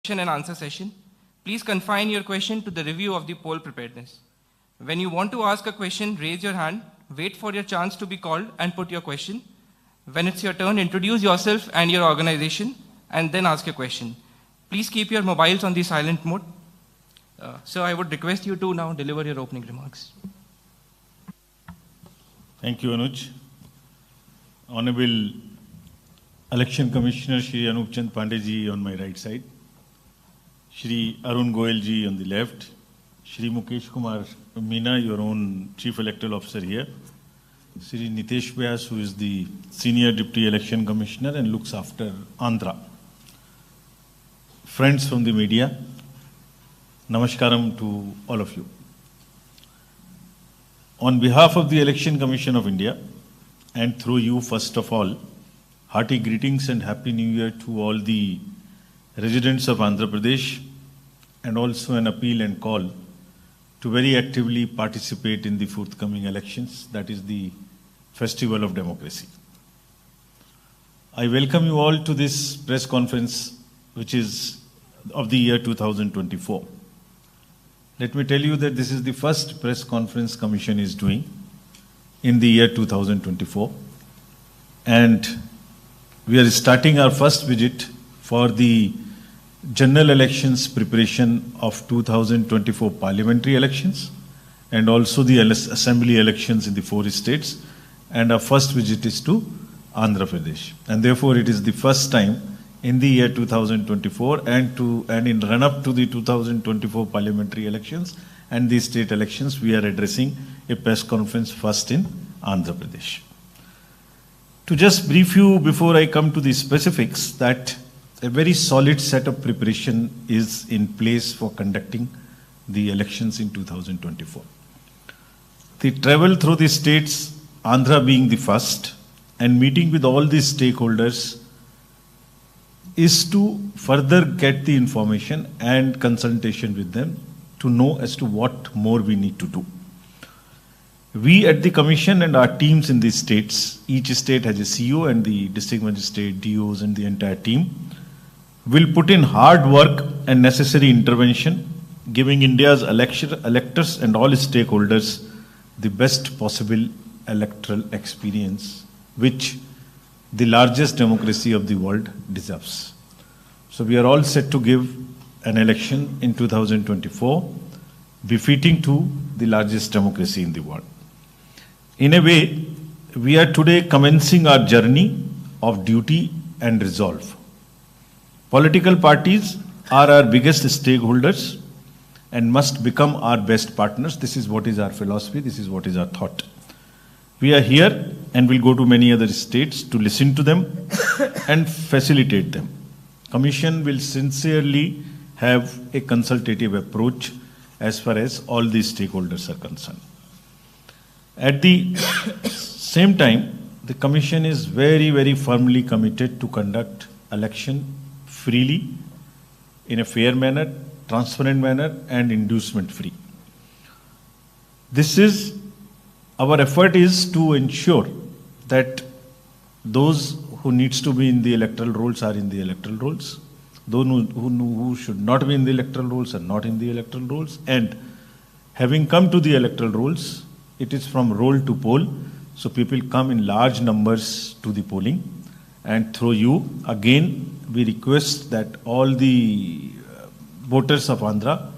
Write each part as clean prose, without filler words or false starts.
question and answer session. Please confine your question to the review of the poll preparedness. When you want to ask a question, raise your hand, wait for your chance to be called and put your question. When it's your turn, introduce yourself and your organization and then ask your question. Please keep your mobiles on the silent mode. So I would request you to now deliver your opening remarks. Thank you, Anuj. Honorable Election Commissioner Shri Anup Chand Pandey ji on my right side, Shri Arun Goyal ji on the left, Shri Mukesh Kumar Meena, your own Chief Electoral Officer here, Shri Nitesh Vyas, who is the Senior Deputy Election Commissioner and looks after Andhra. Friends from the media, Namaskaram to all of you. On behalf of the Election Commission of India, and through you, first of all, hearty greetings and Happy New Year to all the residents of Andhra Pradesh, and also an appeal and call to very actively participate in the forthcoming elections, that is the Festival of Democracy. I welcome you all to this press conference, which is of the year 2024. Let me tell you that this is the first press conference Commission is doing in the year 2024. And we are starting our first visit for the general elections preparation of 2024 parliamentary elections and also the assembly elections in the 4 states. And our first visit is to Andhra Pradesh. And therefore it is the first time in the year 2024 and in run-up to the 2024 parliamentary elections and the state elections, we are addressing a press conference first in Andhra Pradesh. To just brief you before I come to the specifics, that a very solid set of preparation is in place for conducting the elections in 2024. The travel through the states, Andhra being the first, and meeting with all the stakeholders is to further get the information and consultation with them to know as to what more we need to do. We at the Commission and our teams in the states, each state has a CEO and the district magistrate, DOs and the entire team, will put in hard work and necessary intervention, giving India's electors and all stakeholders the best possible electoral experience, which the largest democracy of the world deserves. So we are all set to give an election in 2024 befitting to the largest democracy in the world. In a way, we are today commencing our journey of duty and resolve. Political parties are our biggest stakeholders and must become our best partners. This is what is our philosophy, this is what is our thought. We are here and will go to many other states to listen to them and facilitate them. Commission will sincerely have a consultative approach as far as all these stakeholders are concerned. At the same time, the Commission is very, very firmly committed to conduct election freely, in a fair manner, transparent manner, and inducement free. Our effort is to ensure that those who needs to be in the electoral rolls are in the electoral rolls, those who should not be in the electoral rolls are not in the electoral rolls, and having come to the electoral rolls, it is from roll to poll, so people come in large numbers to the polling. And through you, again, we request that all the voters of Andhra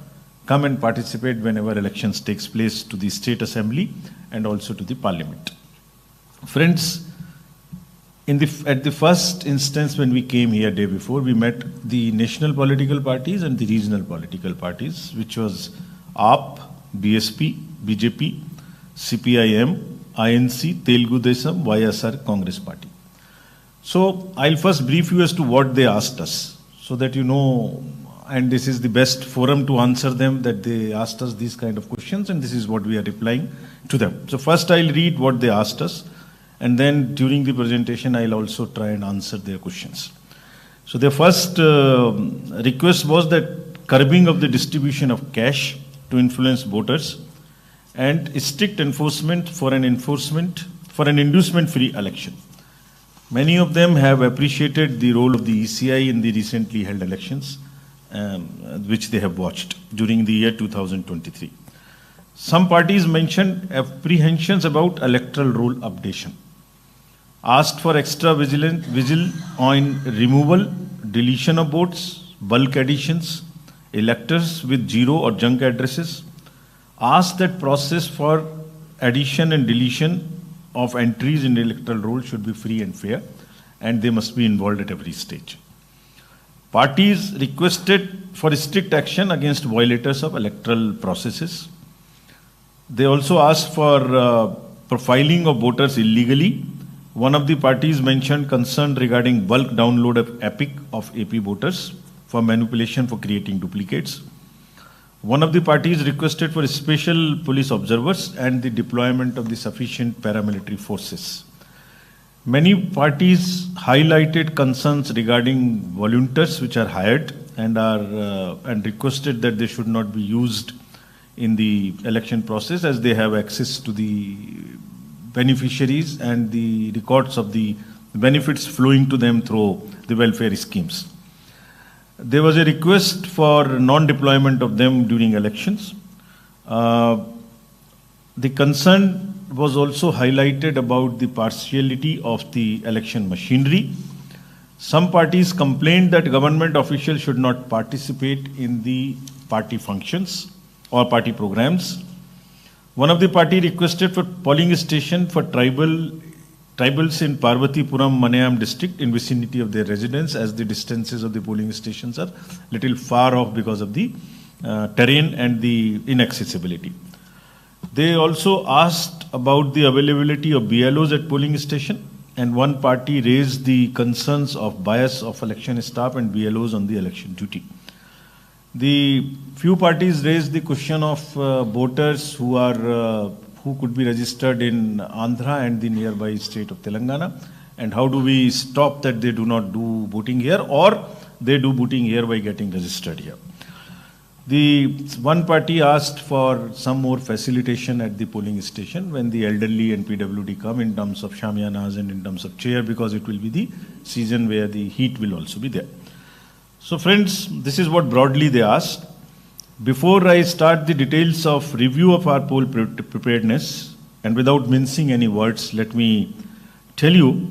come and participate whenever elections takes place to the state assembly and also to the parliament. Friends, at the first instance when we came here day before, we met the national political parties and the regional political parties, which was AAP, BSP, BJP, CPIM, INC, Telugu Desam, YSR, Congress Party. So I'll first brief you as to what they asked us, so that you know, and this is the best forum to answer them, that they asked us these kind of questions and this is what we are replying to them. So first I'll read what they asked us, and then during the presentation I'll also try and answer their questions. So their first request was that curbing of the distribution of cash to influence voters and strict enforcement for an inducement-free election. Many of them have appreciated the role of the ECI in the recently held elections, which they have watched during the year 2023. Some parties mentioned apprehensions about electoral roll updation, asked for extra vigil on removal, deletion of votes, bulk additions, electors with zero or junk addresses, asked that process for addition and deletion of entries in the electoral roll should be free and fair, and they must be involved at every stage. Parties requested for strict action against violators of electoral processes. They also asked for profiling of voters illegally. One of the parties mentioned concern regarding bulk download of EPIC of AP voters for manipulation for creating duplicates. One of the parties requested for special police observers and the deployment of the sufficient paramilitary forces. Many parties highlighted concerns regarding volunteers which are hired and requested that they should not be used in the election process, as they have access to the beneficiaries and the records of the benefits flowing to them through the welfare schemes. There was a request for non-deployment of them during elections. The concern was also highlighted about the partiality of the election machinery. Some parties complained that government officials should not participate in the party functions or party programs. One of the party requested for polling station for tribals in Parvatipuram, Manayam district in vicinity of their residence, as the distances of the polling stations are little far off because of the terrain and the inaccessibility. They also asked about the availability of BLOs at polling station, and one party raised the concerns of bias of election staff and BLOs on the election duty. The few parties raised the question of voters who could be registered in Andhra and the nearby state of Telangana, and how do we stop that they do not do voting here, or they do voting here by getting registered here. The one party asked for some more facilitation at the polling station when the elderly and PWD come, in terms of shamiyanas and in terms of chair, because it will be the season where the heat will also be there. So friends, this is what broadly they asked. Before I start the details of review of our poll preparedness, and without mincing any words, let me tell you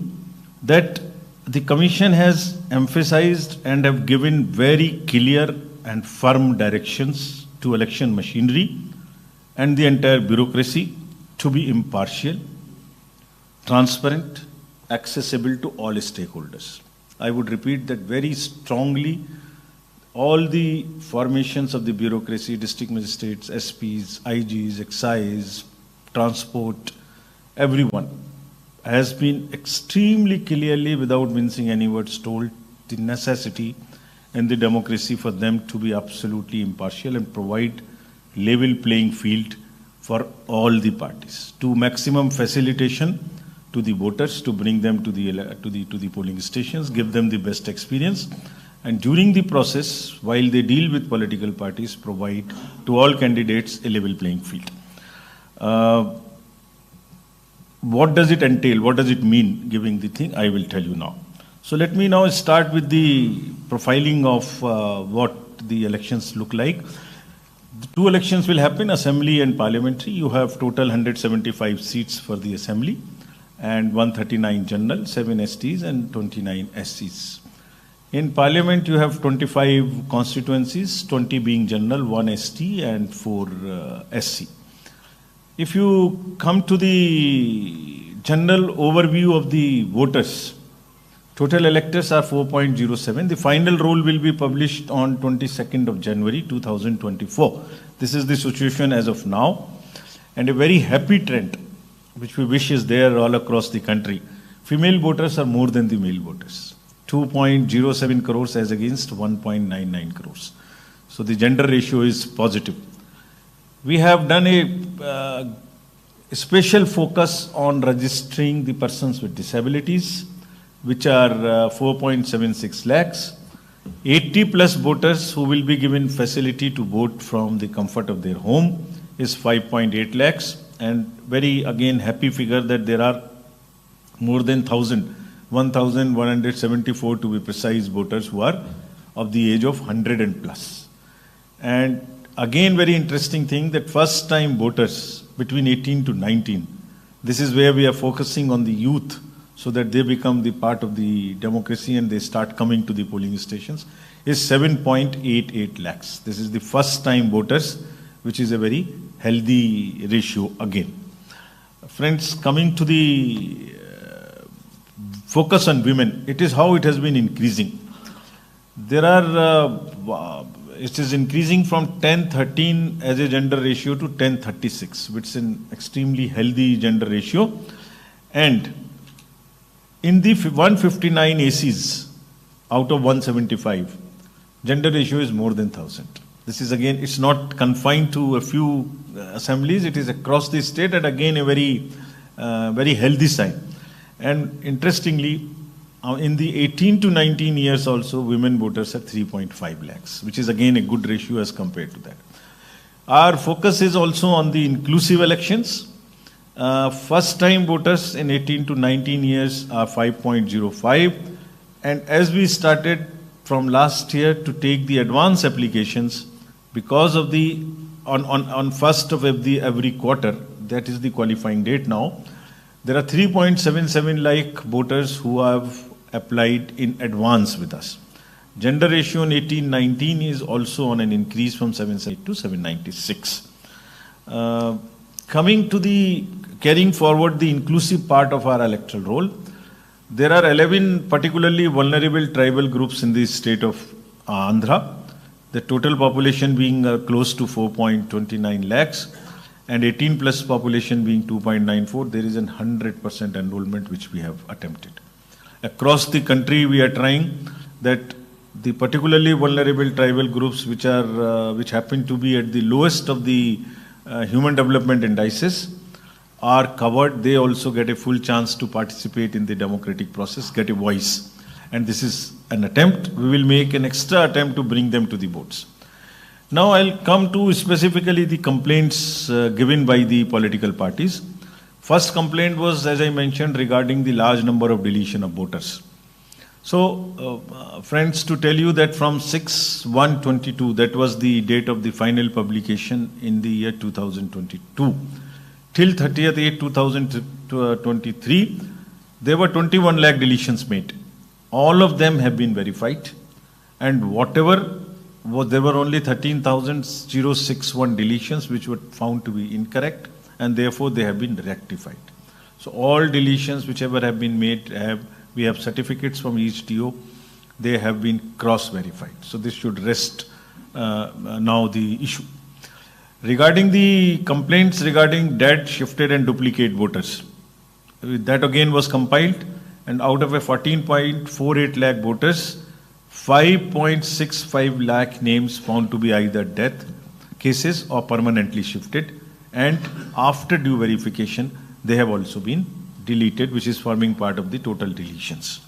that the Commission has emphasized and have given very clear and firm directions to election machinery and the entire bureaucracy to be impartial, transparent, accessible to all stakeholders. I would repeat that very strongly. All the formations of the bureaucracy, district magistrates, SPs, IGs, excise, transport, everyone has been extremely clearly, without mincing any words, told the necessity and the democracy for them to be absolutely impartial and provide level playing field for all the parties, to maximum facilitation to the voters, to bring them to the polling stations, give them the best experience, and during the process, while they deal with political parties, provide to all candidates a level playing field. What does it entail? What does it mean, giving the thing? I will tell you now. So let me now start with the profiling of what the elections look like. The two elections will happen, Assembly and Parliamentary. You have total 175 seats for the Assembly and 139 general, 7 STs and 29 SCs. In Parliament, you have 25 constituencies, 20 being general, 1 ST and 4 SC. If you come to the general overview of the voters, total electors are 4.07. The final roll will be published on 22nd of January 2024. This is the situation as of now, and a very happy trend, which we wish is there all across the country. Female voters are more than the male voters. 2.07 crores as against 1.99 crores. So the gender ratio is positive. We have done a special focus on registering the persons with disabilities, which are 4.76 lakhs. 80 plus voters who will be given facility to vote from the comfort of their home is 5.8 lakhs. And very, again, happy figure that there are more than 1,174 to be precise voters who are of the age of 100 and plus. And again, very interesting thing that first time voters between 18 to 19, this is where we are focusing on the youth so that they become the part of the democracy and they start coming to the polling stations, is 7.88 lakhs. This is the first time voters, which is a very healthy ratio again. Friends, coming to the focus on women, it is how it has been increasing. There are, it is increasing from 10-13 as a gender ratio to 10-36, which is an extremely healthy gender ratio. And in the 159 ACs out of 175, gender ratio is more than 1,000. This is again, it's not confined to a few assemblies, it is across the state, and again a very, very healthy sign. And interestingly, in the 18 to 19 years also, women voters are 3.5 lakhs, which is again a good ratio as compared to that. Our focus is also on the inclusive elections. First time voters in 18 to 19 years are 5.05. And as we started from last year to take the advance applications, because of the, on first of every quarter, that is the qualifying date now, there are 3.77 lakh voters who have applied in advance with us. Gender ratio in 18-19 is also on an increase from 778 to 796. Coming to the carrying forward the inclusive part of our electoral roll, there are 11 particularly vulnerable tribal groups in the state of Andhra, the total population being close to 4.29 lakhs and 18 plus population being 2.94. There is a 100% enrollment which we have attempted. Across the country, we are trying that the particularly vulnerable tribal groups which happen to be at the lowest of the human development indices are covered. They also get a full chance to participate in the democratic process, get a voice. And this is an attempt. We will make an extra attempt to bring them to the votes. Now I'll come to specifically the complaints given by the political parties. First complaint was, as I mentioned, regarding the large number of deletion of voters. So, friends, to tell you that from 6/1/22, that was the date of the final publication in the year 2022, till 30th 8/2023, there were 21 lakh deletions made. All of them have been verified, and whatever there were only 13,061 deletions which were found to be incorrect, and therefore they have been rectified. So all deletions whichever have been made, we have certificates from each DO, they have been cross-verified. So this should rest now the issue. Regarding the complaints regarding dead, shifted and duplicate voters, that again was compiled, and out of a 14.48 lakh voters, 5.65 lakh names found to be either death cases or permanently shifted, and after due verification, they have also been deleted, which is forming part of the total deletions.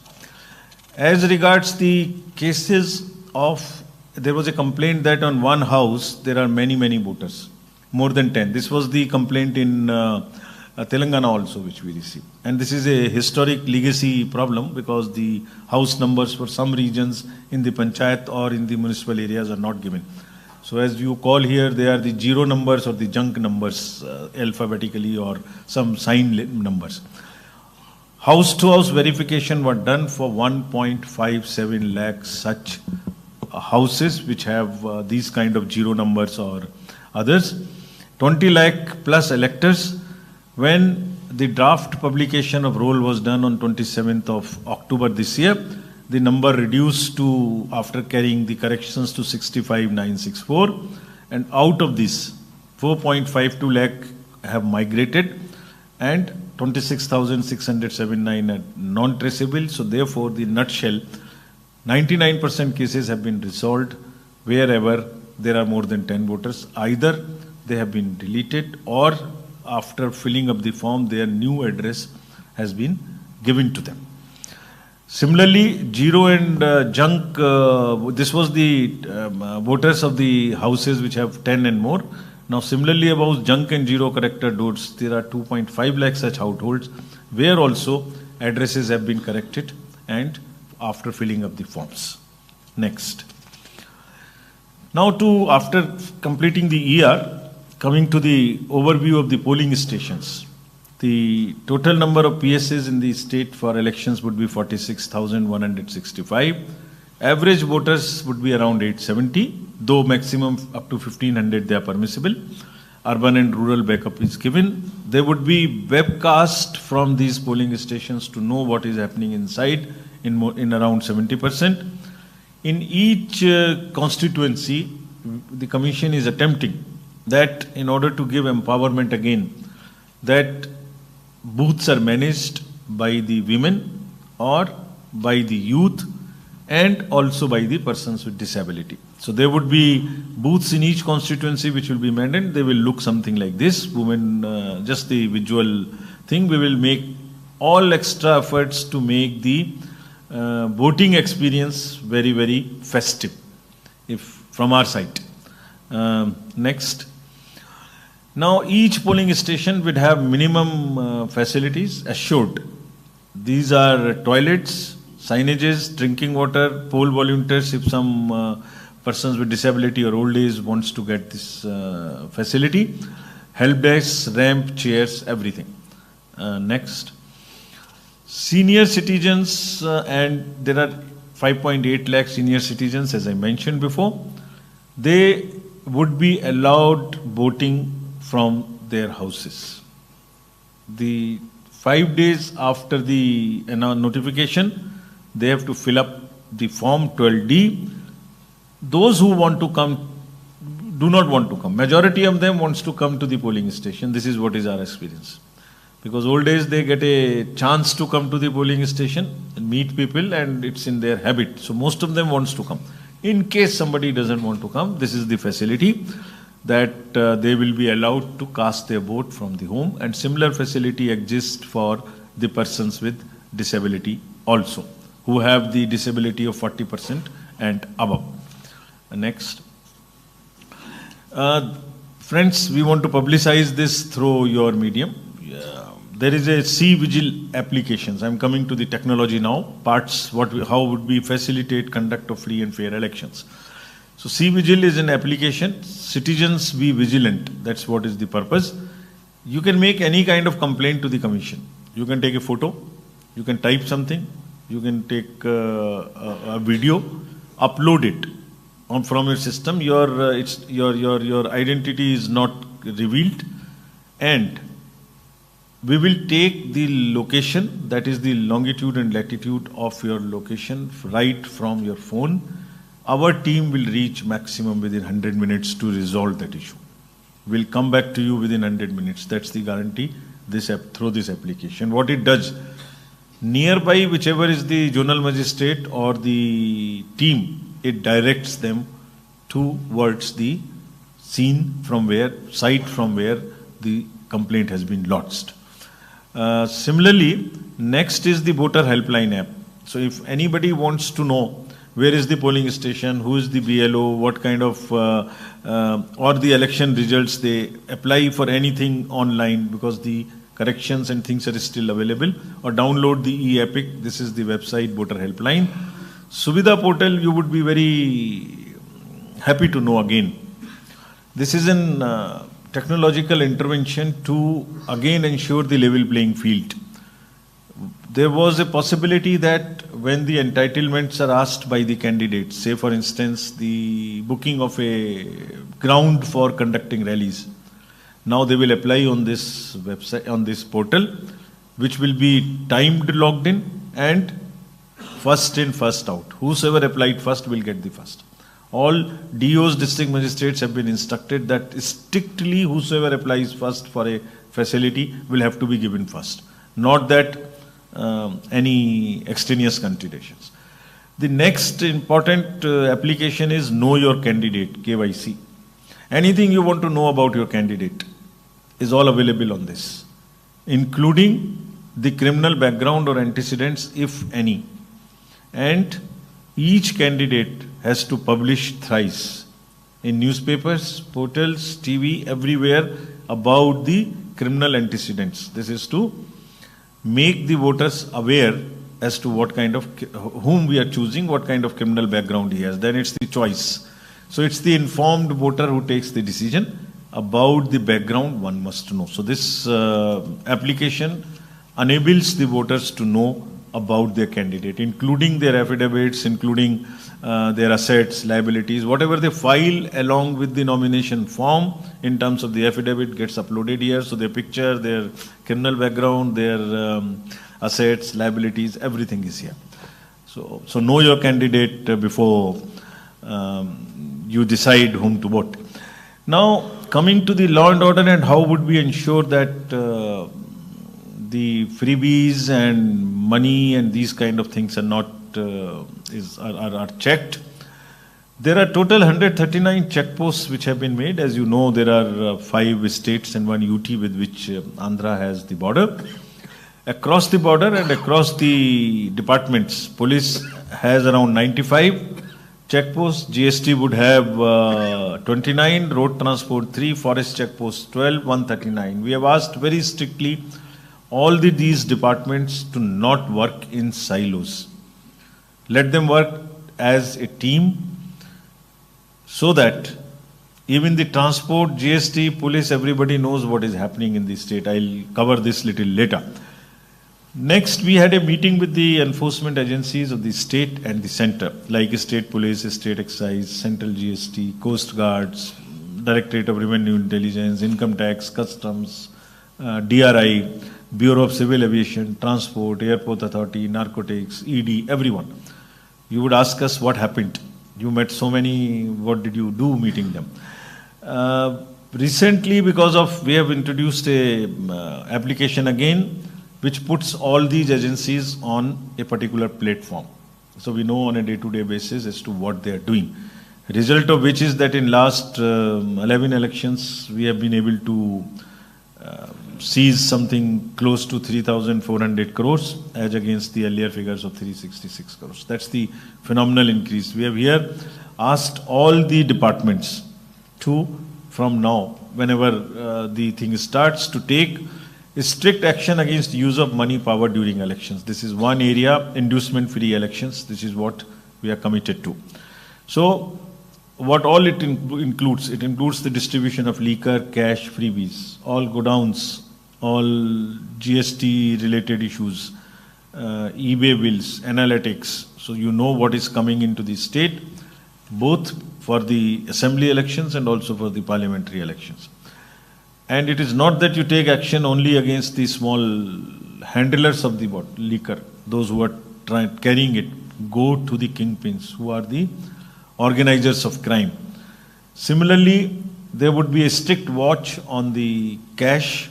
As regards the cases of, there was a complaint that on one house, there are many voters, more than 10. This was the complaint in Telangana also, which we received. And this is a historic legacy problem because the house numbers for some regions in the panchayat or in the municipal areas are not given. So as you call here, they are the zero numbers or the junk numbers alphabetically or some sign numbers. House-to-house verification were done for 1.57 lakh such houses which have these kind of zero numbers or others. 20 lakh plus electors. When the draft publication of roll was done on 27th of October this year, the number reduced to, after carrying the corrections, to 65,964. And out of this, 4.52 lakh have migrated and 26,679 are non-traceable. So therefore, the nutshell, 99% cases have been resolved wherever there are more than 10 voters. Either they have been deleted or after filling up the form, their new address has been given to them. Similarly, zero and junk, this was the voters of the houses which have 10 and more. Now, similarly, about junk and zero corrected votes, there are 2.5 lakh such households where also addresses have been corrected and after filling up the forms. Next. Now after completing the ER, coming to the overview of the polling stations. The total number of PSAs in the state for elections would be 46,165. Average voters would be around 870, though maximum up to 1,500 they are permissible. Urban and rural backup is given. There would be webcast from these polling stations to know what is happening inside in around 70%. In each constituency, the Commission is attempting that in order to give empowerment again, that booths are managed by the women or by the youth and also by the persons with disability. So there would be booths in each constituency which will be managed. They will look something like this. Women, just the visual thing. We will make all extra efforts to make the voting experience very, very festive from our side. Next. Now each polling station would have minimum facilities assured. These are toilets, signages, drinking water, poll volunteers if some persons with disability or old age wants to get this facility, help desk, ramp, chairs, everything. Next. Senior citizens, and there are 5.8 lakh senior citizens as I mentioned before, they would be allowed voting from their houses. The 5 days after the notification, they have to fill up the form 12D. Those who want to come do not want to come. Majority of them wants to come to the polling station. This is what is our experience. Because old days they get a chance to come to the polling station and meet people, and it's in their habit. So most of them wants to come. In case somebody doesn't want to come, this is the facility that they will be allowed to cast their vote from the home, and similar facility exists for the persons with disability also, who have the disability of 40% and above. Next. Friends, we want to publicize this through your medium. There is a C-Vigil applications. I'm coming to the technology now. Parts, how would we facilitate conduct of free and fair elections. So C-Vigil is an application. Citizens be vigilant. That's what is the purpose. You can make any kind of complaint to the Commission. You can take a photo. You can type something. You can take a video, upload it from your system. Your identity is not revealed, and we will take the location, that is the longitude and latitude of your location right from your phone. Our team will reach maximum within 100 minutes to resolve that issue. We'll come back to you within 100 minutes. That's the guarantee through this application. What it does, nearby whichever is the zonal magistrate or the team, it directs them towards the site from where the complaint has been lodged. Similarly, next is the voter helpline app. So if anybody wants to know where is the polling station, who is the BLO, what kind of, or the election results, they apply for anything online because the corrections and things are still available, or download the e-epic. This is the website, voter helpline. Suvidha portal, you would be very happy to know again. This is an technological intervention to again ensure the level playing field. There was a possibility that when the entitlements are asked by the candidates, say for instance the booking of a ground for conducting rallies, now they will apply on this website, on this portal, which will be timed logged in and first in, first out. Whosoever applied first will get the first. All DOs, district magistrates, have been instructed that strictly whosoever applies first for a facility will have to be given first. Not that any extraneous considerations. The next important application is Know Your Candidate, KYC. Anything you want to know about your candidate is all available on this, including the criminal background or antecedents, if any. And each candidate has to publish thrice in newspapers, portals, TV, everywhere about the criminal antecedents. This is to make the voters aware as to what kind of, whom we are choosing, what kind of criminal background he has. Then it's the choice. So it's the informed voter who takes the decision. About the background, one must know. So this application enables the voters to know about their candidate, including their affidavits, including their assets, liabilities, whatever they file along with the nomination form in terms of the affidavit gets uploaded here. So their picture, their criminal background, their assets, liabilities, everything is here. So know your candidate before you decide whom to vote. Now, coming to the law and order and how would we ensure that the freebies and money and these kind of things are not are checked. There are total 139 checkposts which have been made. As you know, there are 5 states and 1 UT with which Andhra has the border. Across the border and across the departments, police has around 95 checkposts. GST would have 29, road transport 3, forest checkposts 12, 139. We have asked very strictly all these departments to not work in silos. Let them work as a team so that even the transport, GST, police, everybody knows what is happening in the state. I'll cover this little later. Next, we had a meeting with the enforcement agencies of the state and the center, like state police, state excise, central GST, coast guards, Directorate of Revenue Intelligence, income tax, customs, DRI, Bureau of Civil Aviation, Transport, Airport Authority, Narcotics, ED, everyone. You would ask us what happened. You met so many, what did you do meeting them? Recently, because of, we have introduced a application again, which puts all these agencies on a particular platform. So we know on a day-to-day basis as to what they are doing. Result of which is that in last 11 elections, we have been able to seize something close to 3,400 crores as against the earlier figures of 366 crores. That's the phenomenal increase. We have here asked all the departments to, from now, whenever the thing starts, to take strict action against use of money power during elections. This is one area, inducement-free elections. This is what we are committed to. So, what all it includes? It includes the distribution of liquor, cash, freebies, all godowns, all GST-related issues, eBay bills, analytics. So you know what is coming into the state, both for the assembly elections and also for the parliamentary elections. And it is not that you take action only against the small handlers of the liquor, those who are carrying it. Go to the kingpins, who are the organizers of crime. Similarly, there would be a strict watch on the cash,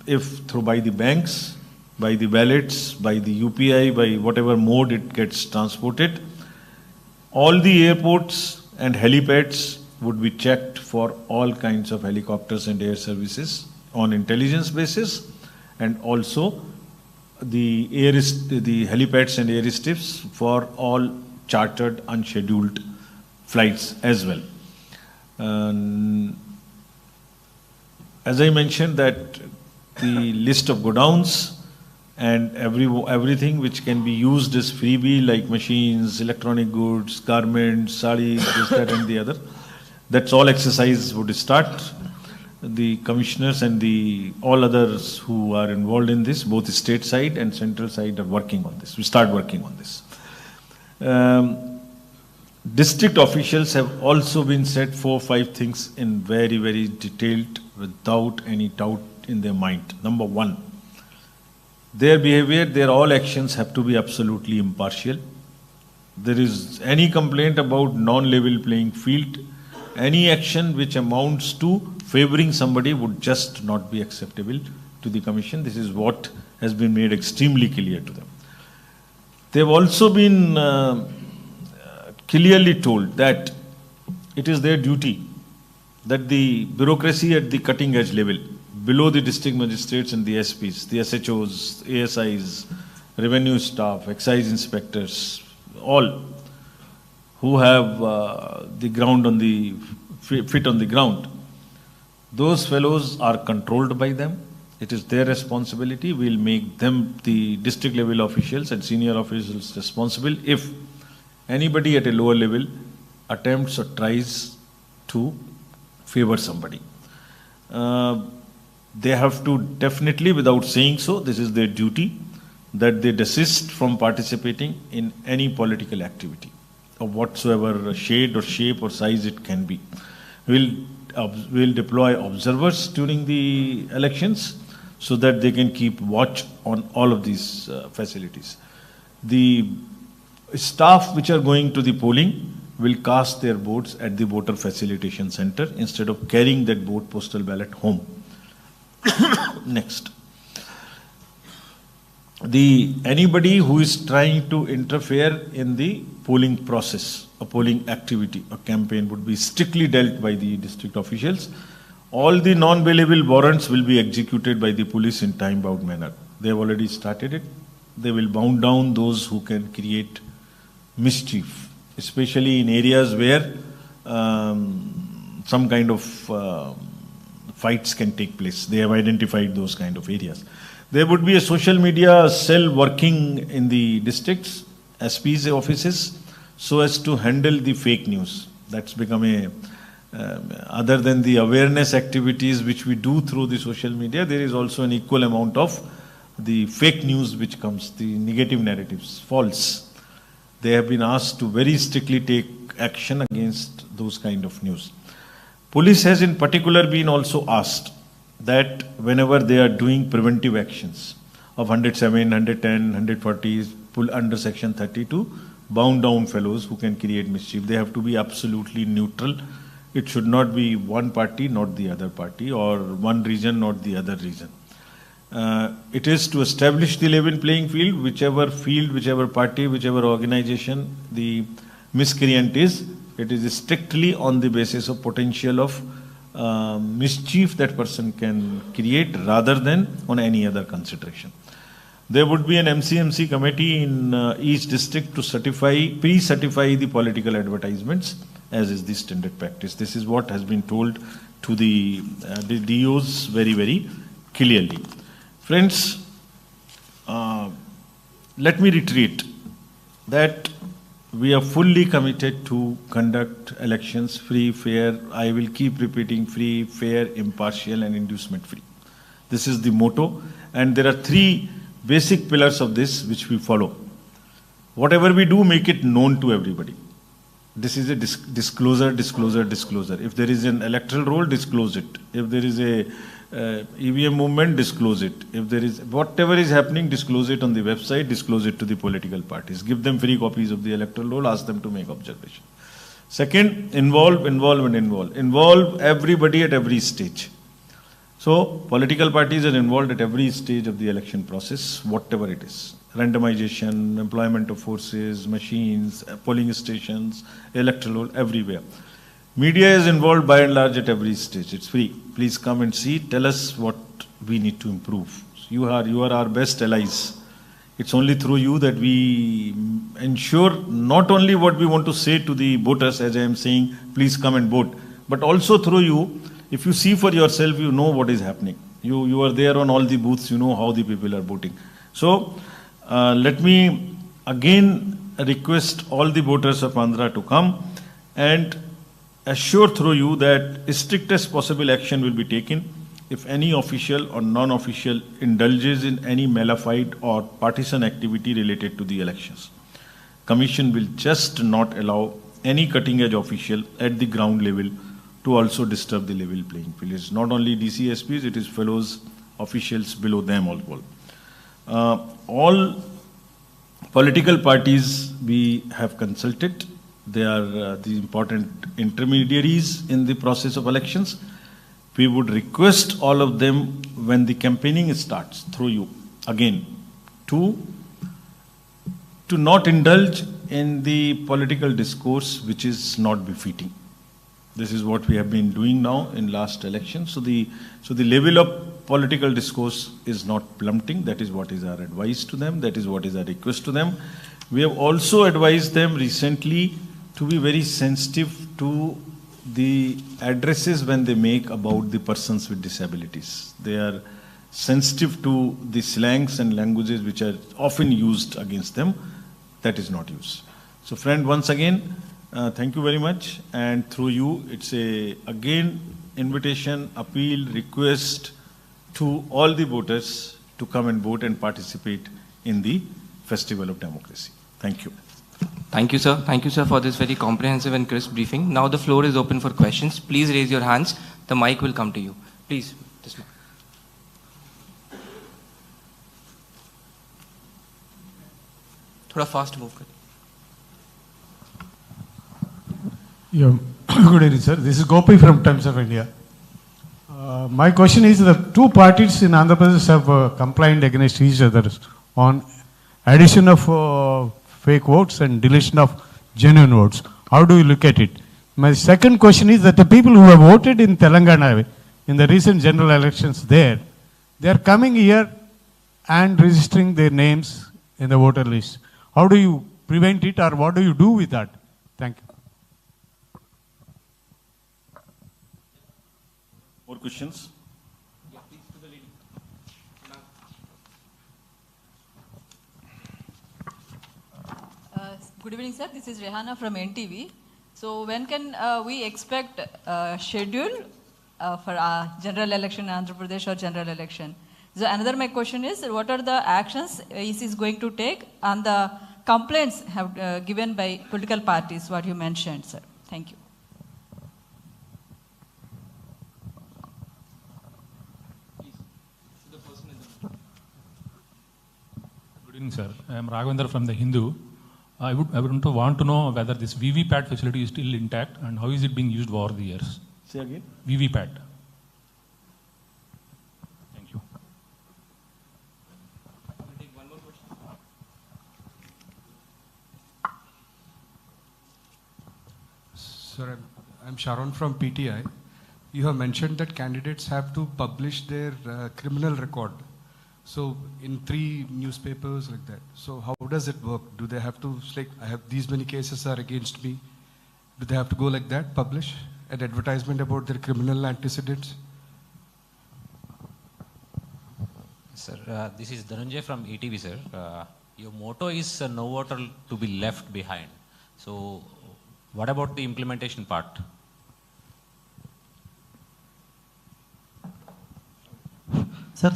if through by the banks, by the wallets, by the UPI, by whatever mode it gets transported. All the airports and helipads would be checked for all kinds of helicopters and air services on intelligence basis, and also the helipads and airstrips for all chartered unscheduled flights as well. As I mentioned, that the list of godowns and everything which can be used as freebie, like machines, electronic goods, garments, sarees, this, that and the other, that's all exercise would start. The commissioners and all others who are involved in this, both the state side and central side, are working on this. We start working on this. District officials have also been said 4 or 5 things in very, very detailed, without any doubt in their mind. Number 1, their behavior, their all actions have to be absolutely impartial. There is any complaint about non-level playing field, any action which amounts to favoring somebody would just not be acceptable to the Commission. This is what has been made extremely clear to them. They have also been clearly told that it is their duty that the bureaucracy at the cutting edge level, below the district magistrates and the SPs, the SHOs, ASIs, revenue staff, excise inspectors, all who have the ground on the feet on the ground, those fellows are controlled by them. It is their responsibility. We'll make them, the district level officials and senior officials, responsible if anybody at a lower level attempts or tries to favor somebody. They have to definitely, without saying so, this is their duty, that they desist from participating in any political activity of whatsoever shade or shape or size it can be. We'll deploy observers during the elections so that they can keep watch on all of these facilities. The staff which are going to the polling will cast their votes at the voter facilitation center instead of carrying that vote postal ballot home. Next. Anybody who is trying to interfere in the polling process, a polling activity, a campaign would be strictly dealt by the district officials. All the non-bailable warrants will be executed by the police in time-bound manner. They have already started it. They will bound down those who can create mischief, especially in areas where some kind of fights can take place. They have identified those kind of areas. There would be a social media cell working in the districts, SP's offices, so as to handle the fake news. That's become other than the awareness activities which we do through the social media, there is also an equal amount of the fake news which comes, the negative narratives, false. They have been asked to very strictly take action against those kind of news. Police has in particular been also asked that whenever they are doing preventive actions of 107, 110, 140, pull under section 32, bound down fellows who can create mischief. They have to be absolutely neutral. It should not be one party, not the other party, or one region, not the other region. It is to establish the level playing field, whichever party, whichever organization the miscreant is, it is strictly on the basis of potential of mischief that person can create rather than on any other consideration. There would be an MCMC committee in each district to pre-certify the political advertisements as is the standard practice. This is what has been told to the DOs very, very clearly. Friends, let me reiterate that we are fully committed to conduct elections free, fair. I will keep repeating free, fair, impartial, and inducement free. This is the motto, and there are three basic pillars of this which we follow. Whatever we do, make it known to everybody. This is a disclosure. If there is an electoral roll, disclose it. If there is a EVM movement, disclose it. If there is whatever is happening, disclose it on the website, disclose it to the political parties. Give them free copies of the electoral roll, ask them to make observation. Second, involve everybody at every stage. So, political parties are involved at every stage of the election process, whatever it is. Randomization, employment of forces, machines, polling stations, electoral roll, everywhere. Media is involved by and large at every stage. It's free. Please come and see. Tell us what we need to improve. You are our best allies. It's only through you that we ensure not only what we want to say to the voters, as I am saying, please come and vote, but also through you. If you see for yourself, you know what is happening. You are there on all the booths. You know how the people are voting. So let me again request all the voters of Andhra to come and assure through you that strictest possible action will be taken if any official or non-official indulges in any malified or partisan activity related to the elections. Commission will just not allow any cutting-edge official at the ground level to also disturb the level playing field. It's not only DCSPs, it is fellows officials below them as well. All political parties we have consulted. They are the important intermediaries in the process of elections. We would request all of them when the campaigning starts through you, again, to not indulge in the political discourse which is not befitting. This is what we have been doing now in last election. So the level of political discourse is not plummeting. That is what is our advice to them. That is what is our request to them. We have also advised them recently to be very sensitive to the addresses when they make about the persons with disabilities. They are sensitive to the slangs and languages which are often used against them. That is not used. So friend, once again, Thank you very much. And through you, it's a, again, invitation, appeal, request to all the voters to come and vote and participate in the Festival of Democracy. Thank you. Thank you, sir. Thank you, sir, for this very comprehensive and crisp briefing. Now the floor is open for questions. Please raise your hands. The mic will come to you. Please, this mic. Thoda fast move kar. Yeah. Good evening, sir. This is Gopi from Times of India. My question is, the two parties in Andhra Pradesh have complained against each other on addition of fake votes and deletion of genuine votes. How do you look at it? My second question is that the people who have voted in Telangana in the recent general elections there, they are coming here and registering their names in the voter list. How do you prevent it, or what do you do with that? Thank you. More questions? Yeah, please, to the lady. Good evening, sir. This is Rehana from NTV. So when can we expect a schedule for general election in Andhra Pradesh or general election? So another my question is, what are the actions EC is going to take on the complaints have given by political parties, what you mentioned, sir? Thank you. Good evening, sir. I am Raghavendra from the Hindu. I would want to know whether this VVPAT facility is still intact and how is it being used over the years? Say again. VVPAT. Thank you. We'll take one more question. Sir, I'm Sharon from PTI. You have mentioned that candidates have to publish their criminal record. So in 3 newspapers like that. So how does it work? Do they have to, like, I have these many cases are against me. Do they have to go like that, publish an advertisement about their criminal antecedents? Sir, this is Dhananjay from ETV, sir. Your motto is no voter to be left behind. So what about the implementation part? Sir,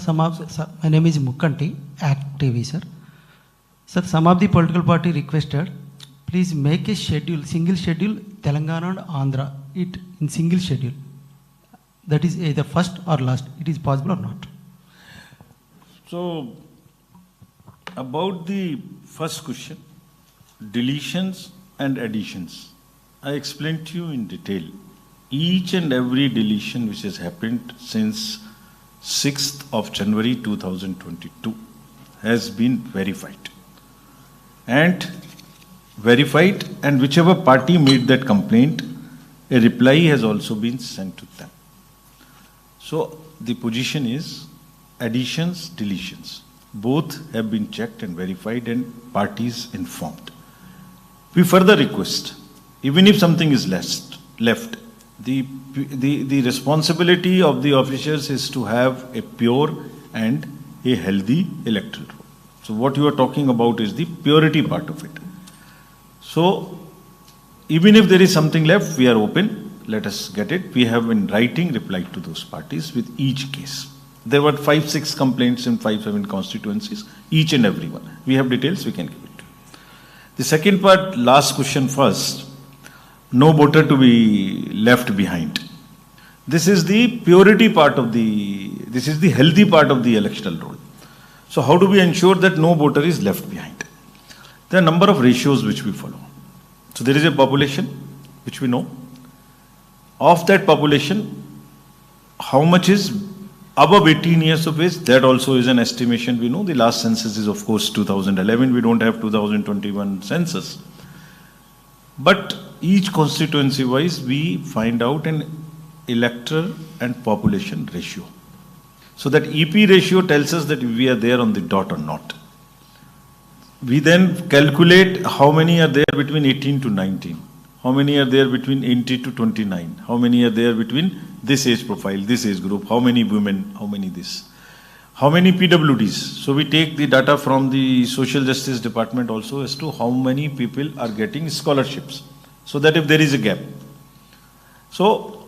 my name is Mukkanti, Act TV, sir. Sir, some of the political party requested, please make a schedule, single schedule, Telangana and Andhra, it in single schedule. That is either first or last. It is possible or not? So, about the first question, deletions and additions. I explained to you in detail. Each and every deletion which has happened since 6th of January 2022 has been verified. And whichever party made that complaint, a reply has also been sent to them. So the position is additions, deletions. Both have been checked and verified and parties informed. We further request, even if something is left, the responsibility of the officers is to have a pure and a healthy electoral roll. So what you are talking about is the purity part of it. So even if there is something left, we are open. Let us get it. We have in writing replied to those parties with each case. There were 5-6 complaints in 5-7 constituencies, each and every one. We have details, we can give it to you. The second part, last question first. No voter to be left behind. This is the purity part of this is the healthy part of the electoral roll. So how do we ensure that no voter is left behind? There are a number of ratios which we follow. So there is a population which we know. Of that population, how much is above 18 years of age? That also is an estimation we know. The last census is of course 2011. We don't have 2021 census. But each constituency wise, we find out an electoral and population ratio. So that EP ratio tells us that we are there on the dot or not. We then calculate how many are there between 18 to 19. How many are there between 80 to 29? How many are there between this age profile, this age group? How many women? How many this? How many PWDs? So we take the data from the Social Justice Department also as to how many people are getting scholarships. so that if there is a gap. So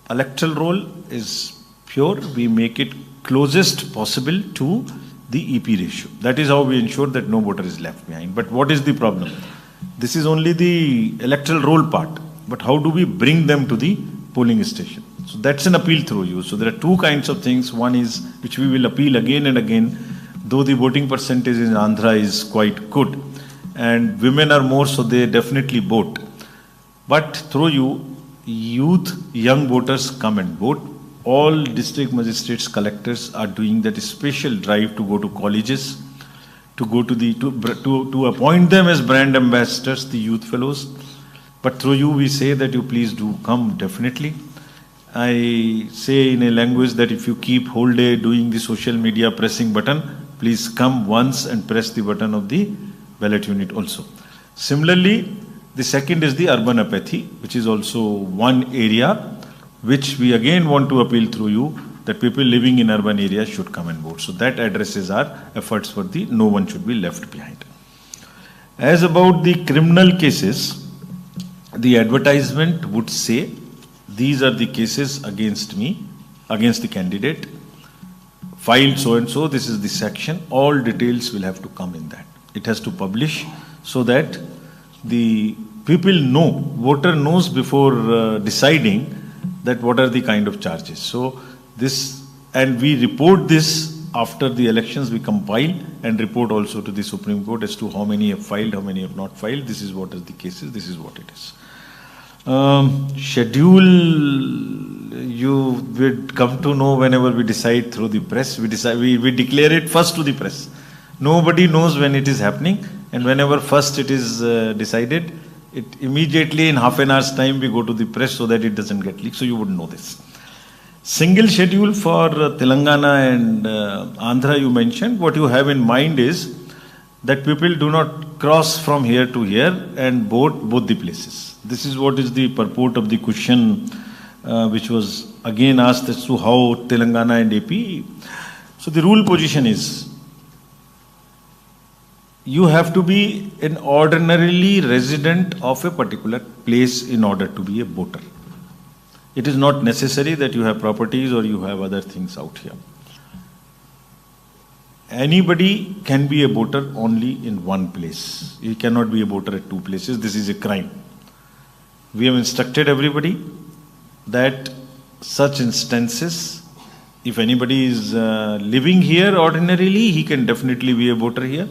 electoral roll is pure, we make it closest possible to the EP ratio. That is how we ensure that no voter is left behind. But what is the problem? This is only the electoral roll part, but how do we bring them to the polling station? So that's an appeal through you. So there are two kinds of things. One is, which we will appeal again and again, though the voting percentage in Andhra is quite good, and women are more, so they definitely vote. But through you, youth, young voters come and vote. All district magistrates, collectors are doing that special drive to go to colleges, to go to the to appoint them as brand ambassadors, the youth fellows. But through you, we say that you please do come definitely. I say in a language that if you keep whole day doing the social media pressing button, please come once and press the button of the ballot unit also. Similarly, the second is the urban apathy, which is also one area which we again want to appeal through you, that people living in urban areas should come and vote. So that addresses our efforts for the no one should be left behind. As about the criminal cases, the advertisement would say, these are the cases against me, against the candidate, filed so and so, this is the section, all details will have to come in that. It has to publish so that the people know, voter knows before deciding that what are the kind of charges. So this, and we report this after the elections, we compile and report also to the Supreme Court as to how many have filed, how many have not filed, this is what is the cases, this is what it is. Schedule, you would come to know whenever we decide through the press. We declare it first to the press. Nobody knows when it is happening, and whenever first it is decided, it immediately in half an hour's time we go to the press so that it doesn't get leaked. So you would know this. Single schedule for Telangana and Andhra you mentioned. What you have in mind is that people do not cross from here to here and vote both the places. This is what is the purport of the question which was again asked as to how Telangana and AP. So the rule position is, you have to be an ordinarily resident of a particular place in order to be a voter. It is not necessary that you have properties or you have other things out here. Anybody can be a voter only in one place. You cannot be a voter at two places. This is a crime. We have instructed everybody that such instances, if anybody is living here ordinarily, he can definitely be a voter here.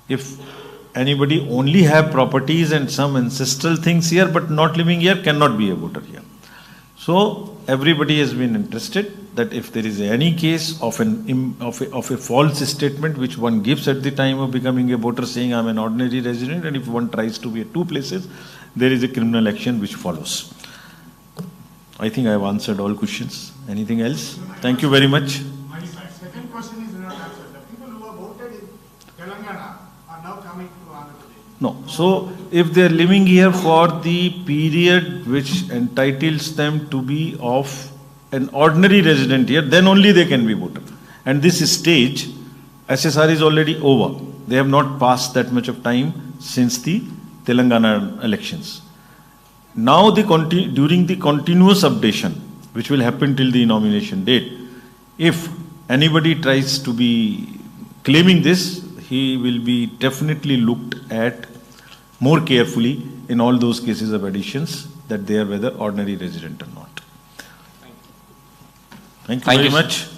If anybody only have properties and some ancestral things here but not living here, cannot be a voter here. So everybody has been interested that if there is any case of a false statement which one gives at the time of becoming a voter, saying I am an ordinary resident, and if one tries to be at two places, there is a criminal action which follows. I think I have answered all questions. Anything else? Thank you very much. My second question is not answered. The people who have voted in Telangana are now coming to Andhra Pradesh. No. So if they are living here for the period which entitles them to be of an ordinary resident here, then only they can be voter. And this stage, SSR is already over. They have not passed that much of time since the Telangana elections. Now during the continuous updation, which will happen till the nomination date, if anybody tries to be claiming this, he will be definitely looked at more carefully in all those cases of additions, that they are whether ordinary resident or not. Thank you very much.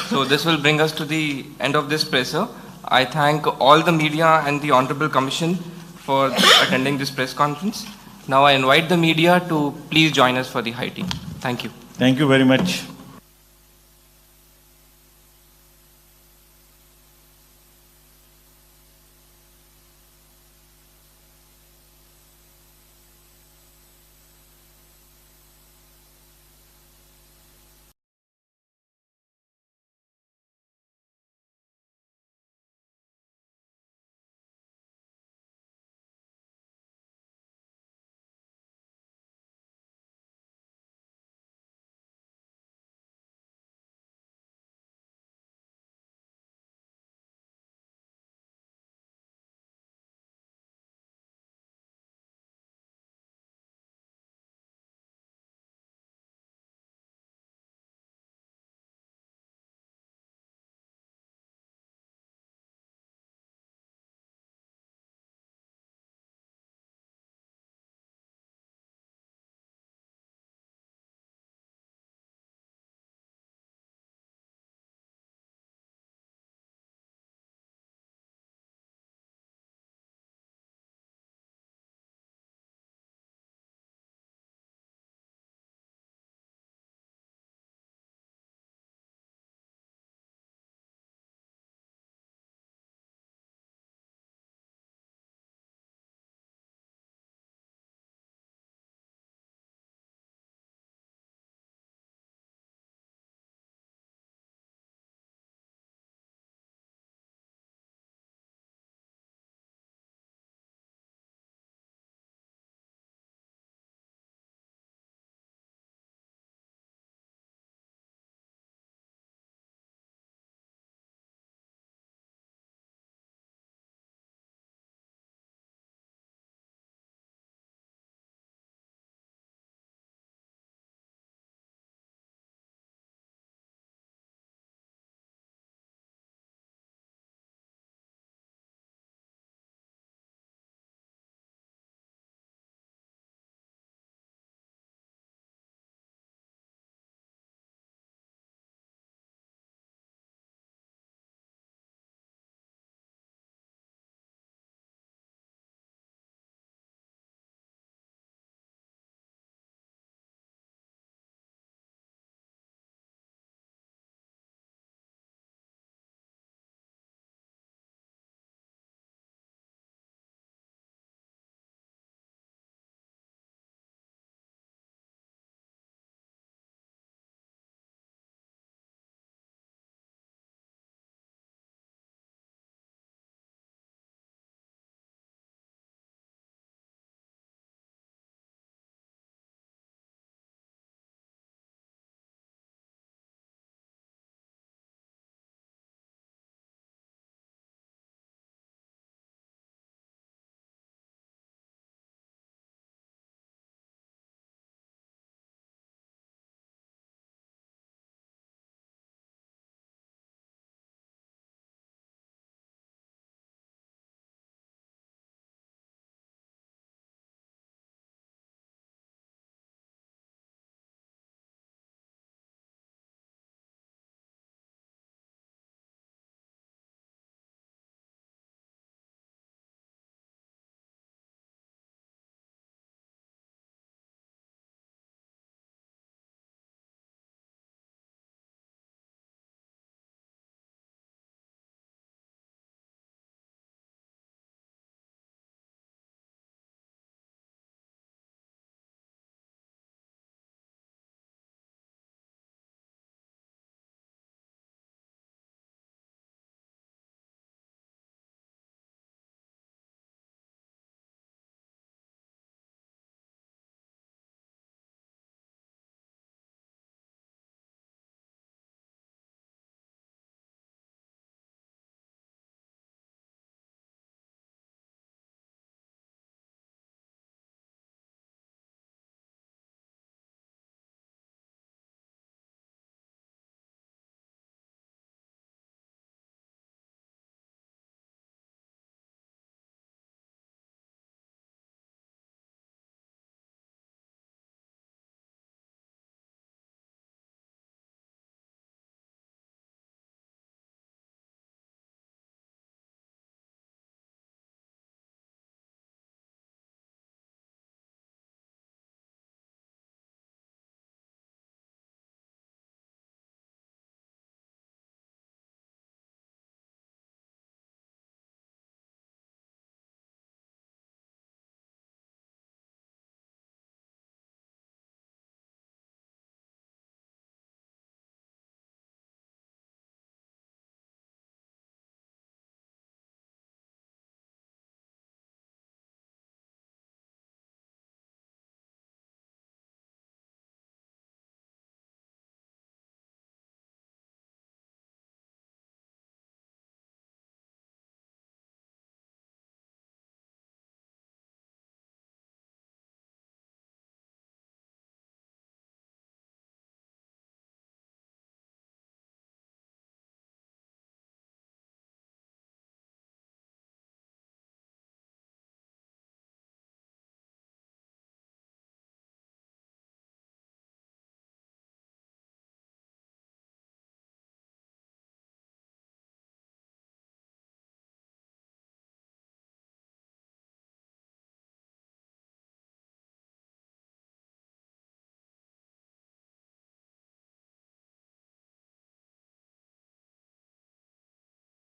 So this will bring us to the end of this presser. I thank all the media and the Honorable Commission for attending this press conference. Now I invite the media to please join us for the high tea. Thank you. Thank you very much.